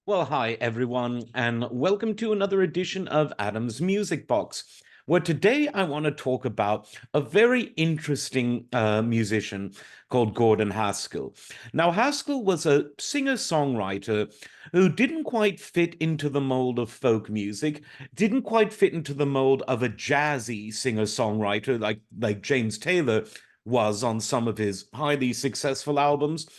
Well, hi everyone, and welcome to another edition of Adam's Music Box, where today I want to talk about a very interesting musician called Gordon Haskell. Now, Haskell was a singer-songwriter who didn't quite fit into the mold of folk music, didn't quite fit into the mold of a jazzy singer-songwriter like James Taylor was on some of his highly successful albums.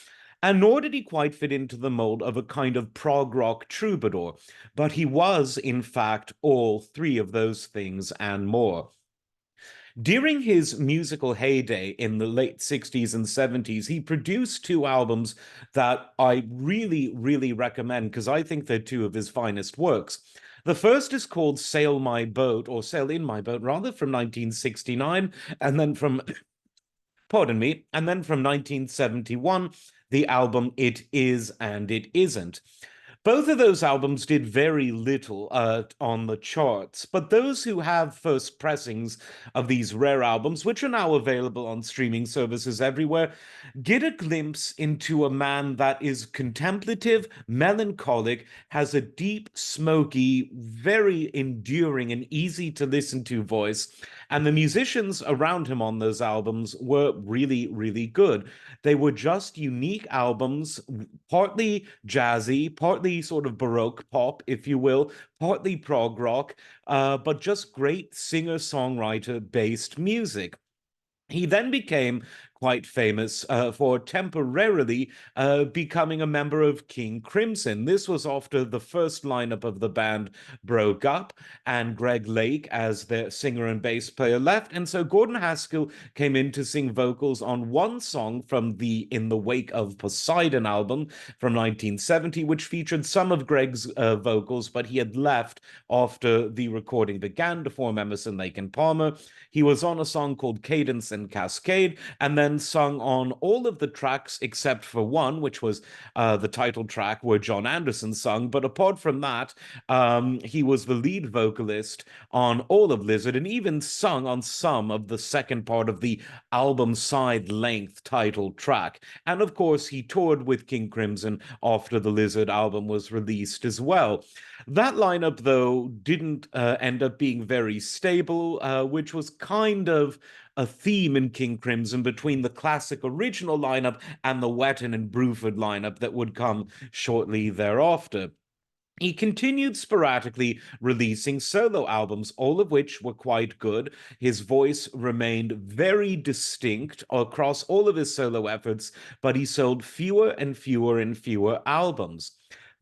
And nor did he quite fit into the mold of a kind of prog rock troubadour, but he was, in fact, all three of those things and more. During his musical heyday in the late 60s and 70s, he produced two albums that I really, really recommend because I think they're two of his finest works. The first is called Sail My Boat, or Sail in My Boat, rather, from 1969, and then from pardon me, and then from 1971, the album It Is and It Isn't. Both of those albums did very little on the charts, but those who have first pressings of these rare albums, which are now available on streaming services everywhere, get a glimpse into a man that is contemplative, melancholic, has a deep, smoky, very enduring, and easy to listen to voice. And the musicians around him on those albums were really, really good. They were just unique albums, partly jazzy, partly sort of Baroque pop, if you will, partly prog rock, but just great singer songwriter based music. He then became quite famous for temporarily becoming a member of King Crimson. This was after the first lineup of the band broke up and Greg Lake, as their singer and bass player, left. And so Gordon Haskell came in to sing vocals on one song from the In the Wake of Poseidon album from 1970, which featured some of Greg's vocals, but he had left after the recording began to form Emerson, Lake and Palmer. He was on a song called Cadence and Cascade, and then sung on all of the tracks except for one, which was the title track where John Anderson sung. But apart from that, he was the lead vocalist on all of Lizard and even sung on some of the second part of the album side length title track. And of course, he toured with King Crimson after the Lizard album was released as well. That lineup, though, didn't end up being very stable, which was kind of a theme in King Crimson between the classic original lineup and the Wetton and Bruford lineup that would come shortly thereafter. He continued sporadically releasing solo albums, all of which were quite good. His voice remained very distinct across all of his solo efforts, but he sold fewer and fewer and fewer albums.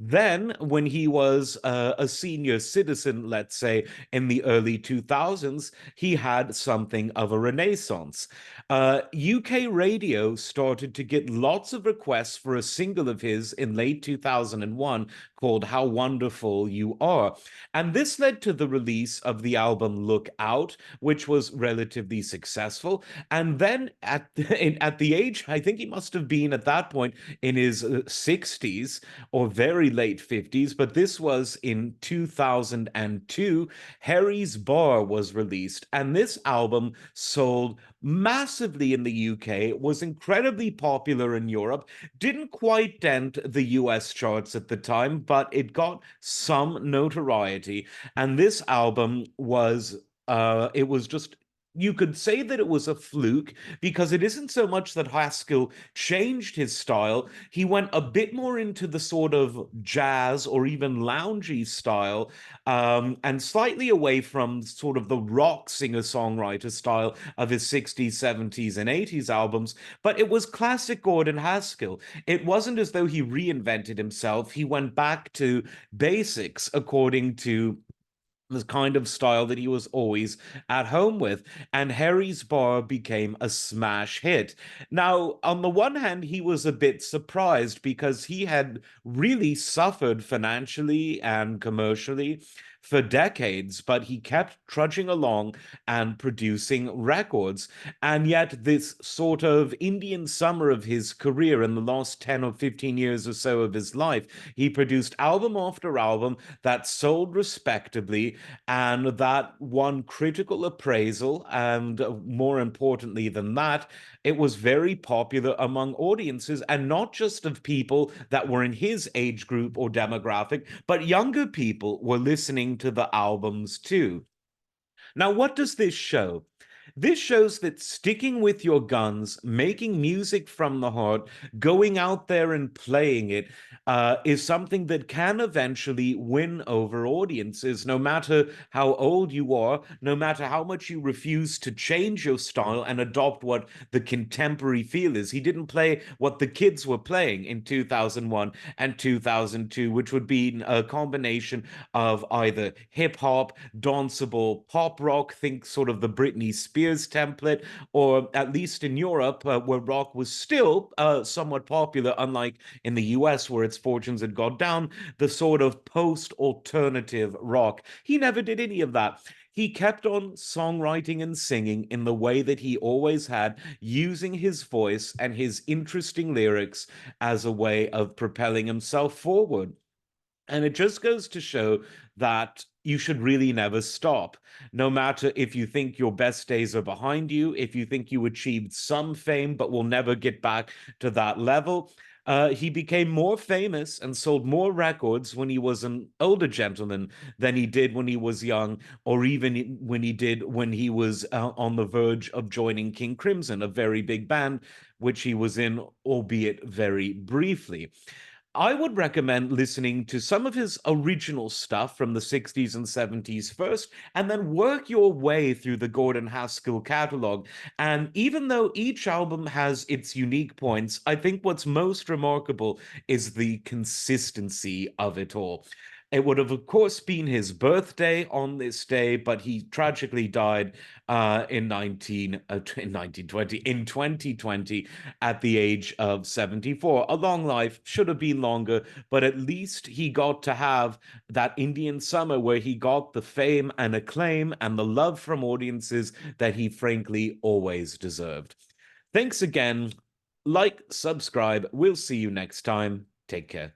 Then, when he was a senior citizen, let's say in the early 2000s, he had something of a renaissance. UK radio started to get lots of requests for a single of his in late 2001 called How Wonderful You Are. And this led to the release of the album Look Out, which was relatively successful. And then at the age, I think he must have been at that point in his 60s or very late 50s, but this was in 2002, Harry's Bar was released. And this album sold massively in the UK, was incredibly popular in Europe, didn't quite dent the US charts at the time, but it got some notoriety. And this album was it was just, you could say that it was a fluke because it isn't so much that Haskell changed his style. He went a bit more into the sort of jazz or even loungy style, and slightly away from sort of the rock singer-songwriter style of his 60s, 70s, and 80s albums. But it was classic Gordon Haskell. It wasn't as though he reinvented himself. He went back to basics according to the kind of style that he was always at home with. And Harry's Bar became a smash hit. Now, on the one hand, he was a bit surprised because he had really suffered financially and commercially for decades, but he kept trudging along and producing records. And yet, this sort of Indian summer of his career in the last 10 or 15 years or so of his life, he produced album after album that sold respectably and that won critical appraisal. And more importantly than that, it was very popular among audiences, and not just of people that were in his age group or demographic, but younger people were listening to the albums too. Now, what does this show? This shows that sticking with your guns, making music from the heart, going out there and playing it is something that can eventually win over audiences, no matter how old you are, no matter how much you refuse to change your style and adopt what the contemporary feel is. He didn't play what the kids were playing in 2001 and 2002, which would be a combination of either hip hop, danceable pop rock, think sort of the Britney Spears template, or at least in Europe, where rock was still somewhat popular, unlike in the US, where its fortunes had gone down, the sort of post alternative rock. He never did any of that. He kept on songwriting and singing in the way that he always had, using his voice and his interesting lyrics as a way of propelling himself forward. And it just goes to show that you should really never stop. No matter if you think your best days are behind you, if you think you achieved some fame but will never get back to that level. He became more famous and sold more records when he was an older gentleman than he did when he was young, or even when he did when he was on the verge of joining King Crimson, a very big band, which he was in, albeit very briefly. I would recommend listening to some of his original stuff from the 60s and 70s first, and then work your way through the Gordon Haskell catalog. And even though each album has its unique points, I think what's most remarkable is the consistency of it all. It would have, of course, been his birthday on this day, but he tragically died in 2020 at the age of 74. A long life, should have been longer, but at least he got to have that Indian summer where he got the fame and acclaim and the love from audiences that he frankly always deserved. Thanks again. Like, subscribe. We'll see you next time. Take care.